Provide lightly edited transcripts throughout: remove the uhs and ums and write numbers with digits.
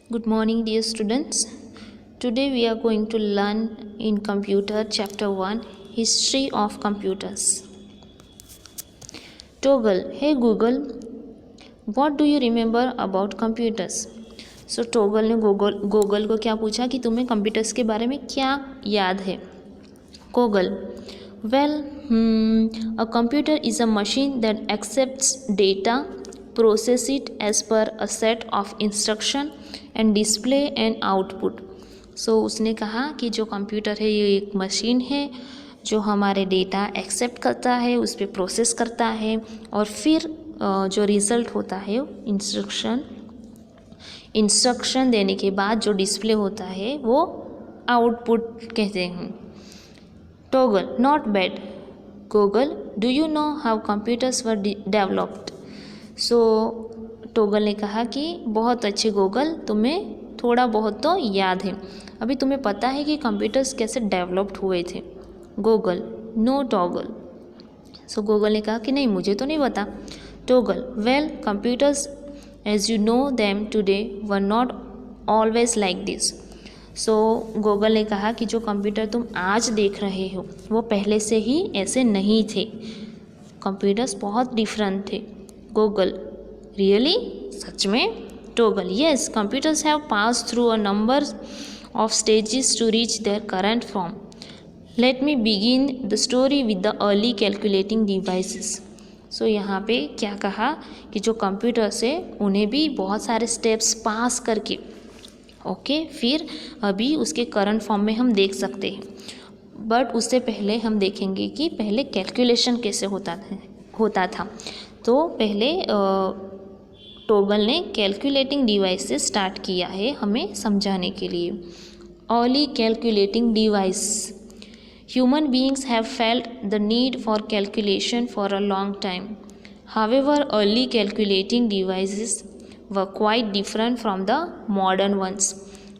Good morning, dear students. Today we are going to learn in Computer Chapter 1 History of Computers. Toggle. Hey Google, what do you remember about computers? So Toggle ने Google को क्या पूछा कि तुम्हें computers के बारे में क्या याद है? Google. Well, a computer is a machine that accepts data, process it as per a set of instruction and display an output. So उसने कहा कि जो कंप्यूटर है ये एक मशीन है जो हमारे डेटा एक्सेप्ट करता है, उस पर प्रोसेस करता है और फिर जो रिज़ल्ट होता है इंस्ट्रक्शन देने के बाद जो डिस्प्ले होता है वो आउटपुट कहते हैं. Toggle, not bad. Google, do you know how computers were developed? So Toggle ने कहा कि बहुत अच्छे Google, तुम्हें थोड़ा बहुत तो याद है. अभी तुम्हें पता है कि कंप्यूटर्स कैसे डेवलप्ड हुए थे? Google, no Toggle. So Google ने कहा कि नहीं, मुझे तो नहीं पता. Toggle, well, computers as you know them today were not always like this. So Google ने कहा कि जो कंप्यूटर तुम आज देख रहे हो वो पहले से ही ऐसे नहीं थे. कंप्यूटर्स बहुत डिफरेंट थे. गूगल, रियली, सच में? Toggle, yes, computers have pass through a number of stages to reach their current form. Let me begin the story with the early calculating devices. So यहाँ पे क्या कहा कि जो कंप्यूटर्स है उन्हें भी बहुत सारे स्टेप्स पास करके फिर अभी उसके करंट फॉर्म में हम देख सकते हैं. बट उससे पहले हम देखेंगे कि पहले कैलकुलेशन कैसे होता था. तो पहले टोगल ने कैलकुलेटिंग डिवाइस से स्टार्ट किया है हमें समझाने के लिए. Early calculating device. Human beings have felt the need for calculation for a long time. However early calculating devices were quite different from the modern ones.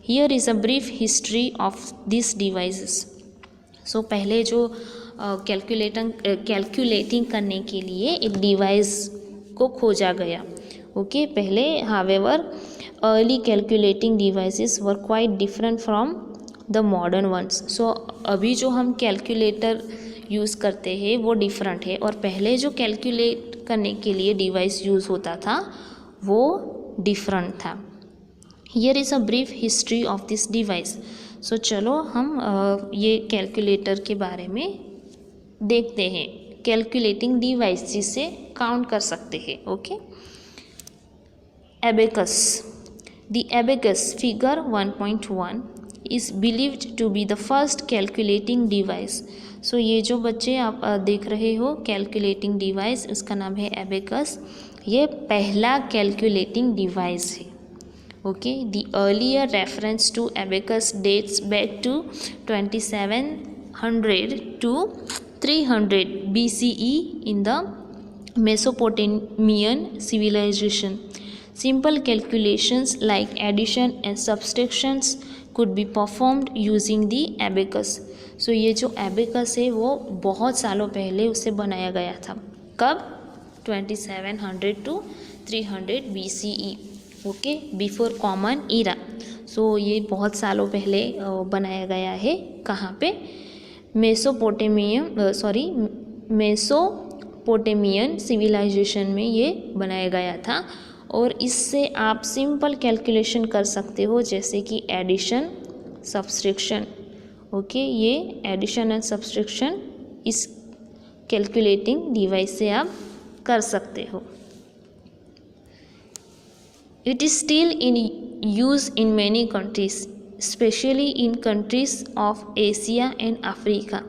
Here is a brief history of these devices. So पहले जो calculating करने के लिए एक device को खोजा गया. पहले however early calculating devices were quite different from the modern ones. So अभी जो हम कैलकुलेटर यूज़ करते हैं वो डिफरेंट है और पहले जो कैलकुलेट करने के लिए डिवाइस यूज़ होता था वो डिफरेंट था. Here is a brief history of this device. So चलो हम ये कैलकुलेटर के बारे में देखते हैं. कैलकुलेटिंग डिवाइस जिसे काउंट कर सकते हैं. Abacus. The abacus figure 1.1 is believed to be the first calculating device. So ये जो बच्चे आप देख रहे हो कैलकुलेटिंग डिवाइस, उसका नाम है एबेकस. ये पहला कैलकुलेटिंग डिवाइस है. The earlier reference to abacus dates back to 2700 to 300 BCE in the Mesopotamian civilization. Simple calculations like addition and subtractions could be performed using the abacus. So ये जो abacus है वो बहुत सालों पहले उसे बनाया गया था. कब? 2700 to 300 BCE. Before common era. So ये बहुत सालों पहले बनाया गया है. कहाँ पे? मेसोपोटेमियन सिविलाइजेशन में ये बनाया गया था. और इससे आप सिंपल कैलकुलेशन कर सकते हो जैसे कि एडिशन, सब्सट्रैक्शन. ये एडिशन एंड सब्सट्रैक्शन इस कैलकुलेटिंग डिवाइस से आप कर सकते हो. It is still in use in many countries, especially in countries of Asia and Africa.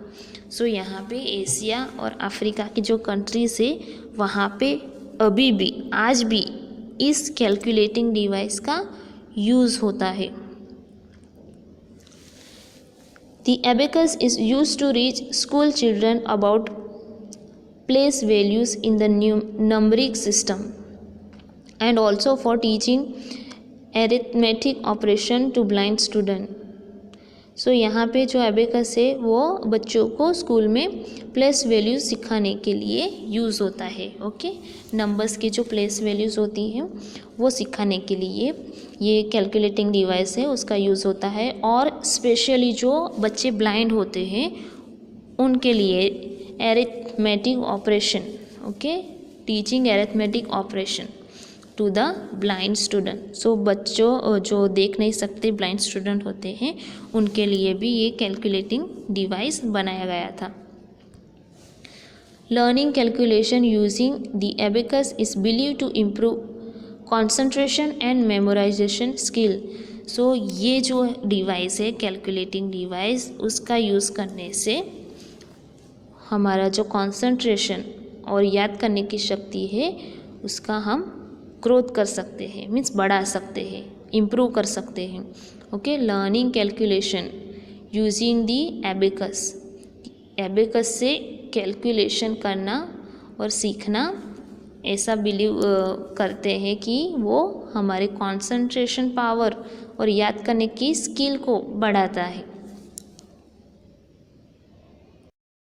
So यहाँ पे एशिया और अफ्रीका की जो कंट्रीज है वहाँ पे अभी भी आज भी इस कैलकुलेटिंग डिवाइस का यूज़ होता है. The abacus is use to reach school children about place values in the numeric system and also for teaching arithmetic operation to blind student. सो यहाँ पे जो एबेकस है वो बच्चों को स्कूल में प्लेस वैल्यूज़ सिखाने के लिए यूज़ होता है। ओके, नंबर्स की जो प्लेस वैल्यूज़ होती हैं वो सिखाने के लिए ये कैलकुलेटिंग डिवाइस है उसका यूज़ होता है। और स्पेशली जो बच्चे ब्लाइंड होते हैं उनके लिए arithmetic operation, okay, teaching arithmetic operation to the blind student. So बच्चों जो देख नहीं सकते ब्लाइंड स्टूडेंट होते हैं उनके लिए भी ये कैलकुलेटिंग डिवाइस बनाया गया था। Learning calculation using the abacus is believe to improve concentration and memorization skill. So ये जो डिवाइस है कैलकुलेटिंग डिवाइस उसका यूज़ करने से हमारा जो कंसंट्रेशन और याद करने की शक्ति है उसका हम ग्रोथ कर सकते हैं, मीन्स बढ़ा सकते हैं, इम्प्रूव कर सकते हैं। Okay, learning calculation using the abacus, abacus से कैलकुलेशन करना और सीखना ऐसा बिलीव करते हैं कि वो हमारे कंसंट्रेशन पावर और याद करने की स्किल को बढ़ाता है।